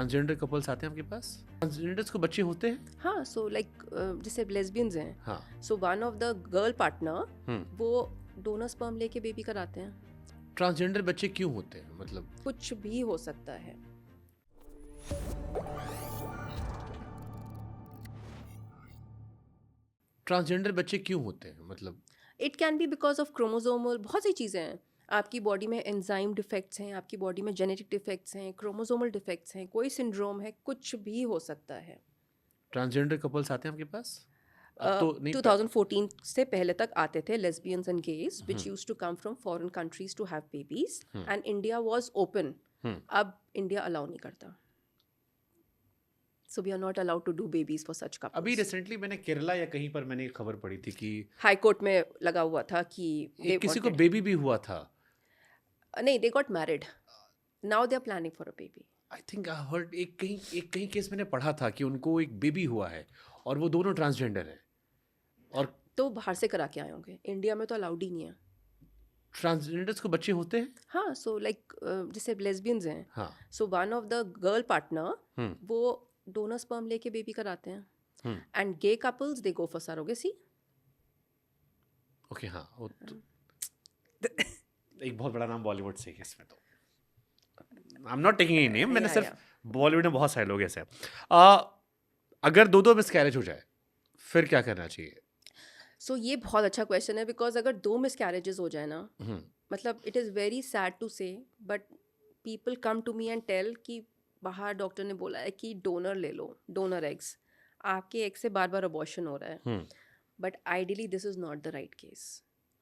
Transgender couples आते हैं आपके पास? ट्रांसजेंडर्स को बच्चे होते हैं? हाँ, सो लाइक जैसे लेस्बियंस हैं, हाँ। So one of the girl partner वो डोनर स्पर्म लेके बेबी कराते हैं. ट्रांसजेंडर बच्चे क्यों होते हैं, मतलब? कुछ भी हो सकता है. ट्रांसजेंडर बच्चे क्यों होते हैं, मतलब? It can be because of chromosomal, बहुत सी चीज़ें हैं. आपकी बॉडी में एंजाइम डिफेक्ट्स हैं, आपकी बॉडी में जेनेटिक डिफेक्ट्स हैं, क्रोमोसोमल डिफेक्ट्स हैं, कोई सिंड्रोम है, कुछ भी हो सकता है. ट्रांसजेंडर कपल्स आते हैं आपके पास? अब तो नहीं 2014 से पहले तक आते थे lesbians and gays which use to come from foreign countries to have babies and India was open. अब इंडिया अलाउ नहीं करता. So we are not allowed to do babies for such couples. अभी रिसेंटली मैंने केरला या कहीं पर मैंने एक खबर पढ़ी थी कि हाई कोर्ट में लगा हुआ था कि किसी को बेबी भी हुआ था. नहीं, they got married. Now they are planning for a baby. I think I heard एक कहीं केस मैंने पढ़ा था कि उनको एक बेबी हुआ है और वो दोनों ट्रांसजेंडर हैं. और तो बाहर से करा के आए होंगे. इंडिया में तो अलाउड ही नहीं है. ट्रांसजेंडर्स को बच्चे होते हैं? हाँ, सो लाइक जैसे लेस्बियंस हैं, हाँ. So one of the girl partner वो डोनर स्पर्म लेके बेबी कराते हैं. And gay couples they go for surrogacy. Okay. हाँ, वो एक बहुत बड़ा नाम बॉलीवुड से है इसमें. तो I am not taking any name, मैंने सिर्फ बॉलीवुड में बहुत सारे लोग ऐसे हैं. अगर दो मिसकैरेज हो जाए फिर क्या करना चाहिए? सो ये बहुत अच्छा क्वेश्चन है बिकॉज अगर 2 मिसकैरेजेस हो जाए ना, मतलब it is very sad to say but people come to me and tell कि बाहर डॉक्टर ने बोला है कि डोनर ले लो, डोनर एग्स. आपके एग से बार बार अबॉर्शन हो रहा है. But ideally this is not the right case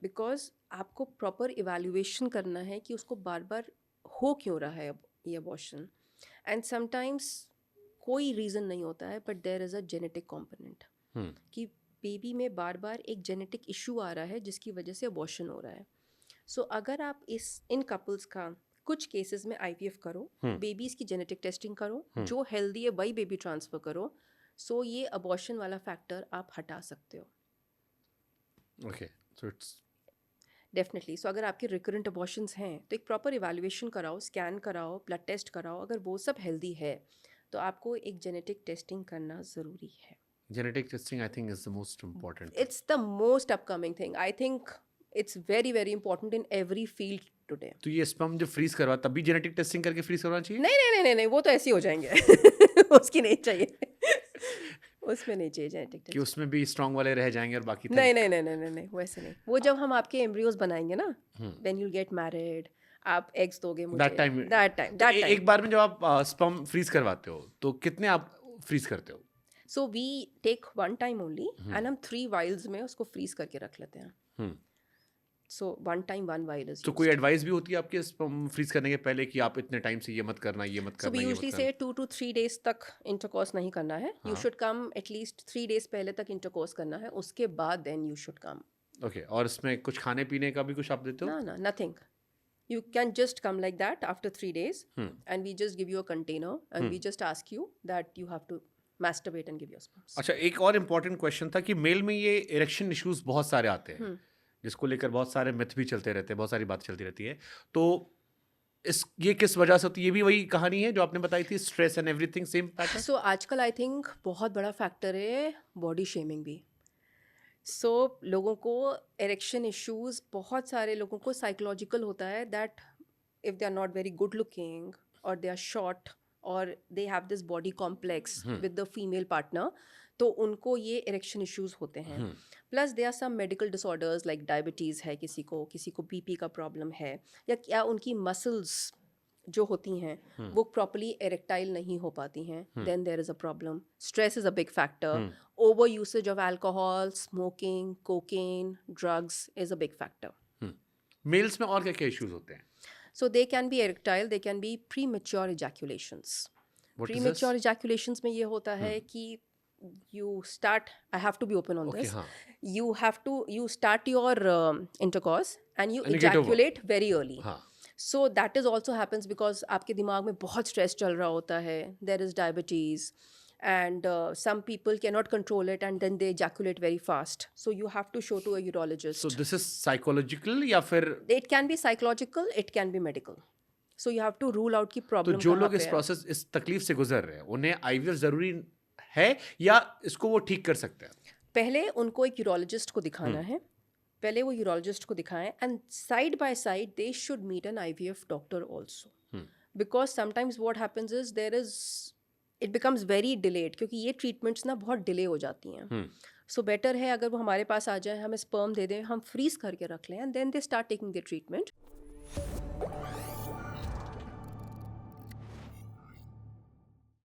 because आपको प्रॉपर इवैल्यूएशन करना है कि उसको बार बार हो क्यों रहा है ये अबॉर्शन. एंड समटाइम्स कोई रीज़न नहीं होता है but there is a genetic component कि बेबी में बार बार एक जेनेटिक इशू आ रहा है जिसकी वजह से अबॉर्शन हो रहा है. सो अगर आप इन कपल्स का कुछ केसेस में IVF करो, बेबीज़ की जेनेटिक टेस्टिंग करो, जो हेल्दी है वही बेबी ट्रांसफ़र करो, सो ये अबॉर्शन वाला फैक्टर आप हटा सकते हो. Okay, so it's definitely. सो अगर आपके रिकरेंट अबॉर्शंस हैं तो एक प्रॉपर इवैल्यूएशन कराओ, स्कैन कराओ, ब्लड टेस्ट कराओ. अगर वो सब हेल्दी है तो आपको एक जेनेटिक टेस्टिंग करना ज़रूरी है. genetic testing I think is the most important. It's the most upcoming thing. I think it's very very important in every field today. तो ये स्पर्म जो फ्रीज करवा तब भी जेनेटिक टेस्टिंग करके फ्रीज करवाना चाहिए? नहीं, वो तो ऐसे ही हो जाएंगे. उसकी नहीं चाहिए. उसमें नहीं चाहिए जेनेटिक कि टेस्ट. उसमें भी स्ट्रांग वाले रह जाएंगे और बाकी नहीं, वैसे नहीं. वो जब हम आपके एम्ब्रियोज बनाएंगे ना, when you'll get married, आप एग्स दोगे मुझे. that time एक बार में जब आप स्पर्म फ्रीज करवाते हो तो कितने आप फ्रीज करते हो? So we take one time only and हम 3 vials में उसको फ्रीज करके रख लेते हैं. So one time 1 vial is तो कोई एडवाइस भी होती है आपके स्पर्म फ्रीज करने के पहले कि आप इतने टाइम से ये मत करना, ये मत So करना, we ये मत usually करना? say 2 to 3 days तक इंटरकोर्स नहीं करना है. You should come at least 3 days पहले तक इंटरकोर्स करना है. उसके बाद then you should come. Okay. और इसमें कुछ खाने पीने का भी कुछ आप देते हो? No, nothing. You can just come like that after 3 days and we just give you a container and we just ask you that you have to masturbate and give your sperms. अच्छा, एक और important question था कि mail में ये erection issues बहुत सारे आते हैं जिसको लेकर बहुत सारे मिथ भी चलते रहते हैं, बहुत सारी बात चलती रहती है. तो ये किस वजह से होती है? ये भी वही कहानी है जो आपने बताई थी, stress and everything, same pattern? So आजकल आई थिंक बहुत बड़ा फैक्टर है बॉडी शेमिंग भी. सो लोगों को एरेक्शन इश्यूज, बहुत सारे लोगों को साइकोलॉजिकल होता है that if they are not very good looking और दे आर शॉर्ट और they have this body complex with the female partner, तो उनको ये एरेक्शन इश्यूज होते हैं. Plus they are some medical disorders like diabetes है किसी को BP का प्रॉब्लम है, या क्या उनकी मसल्स जो होती हैं वो प्रॉपर्ली एरेक्टाइल नहीं हो पाती हैं, then there is a problem. Stress is a big factor. Over usage of alcohol, smoking, cocaine, drugs is a big factor. Males में और क्या क्या इश्यूज होते हैं? So they can be erectile, they can be premature ejaculations. Premature ejaculations में ये होता है कि you start, I have to be open on this. You start your intercourse and you ejaculate very early. So that is also happens because आपके दिमाग में बहुत stress चल रहा होता है. There is diabetes and some people cannot control it and then they ejaculate very fast. So you have to show to a urologist. So this is psychological या फिर? It can be psychological, it can be medical. So you have to rule out की तो problem जो लोग इस process इस तकलीफ से गुजर रहे हैं उन्हें आईवीएफ जरूरी है या इसको वो ठीक कर सकते हैं? पहले उनको एक यूरोलॉजिस्ट को दिखाना है, पहले वो यूरोलॉजिस्ट को दिखाएं, and side by side they should meet an IVF doctor also, because sometimes what happens is there is it becomes very delayed, क्योंकि ये ट्रीटमेंट्स ना बहुत डिले हो जाती हैं. सो बेटर है अगर वो हमारे पास आ जाए, हमें स्पर्म दे दें, हम फ्रीज करके रख लें, and then they start taking the treatment.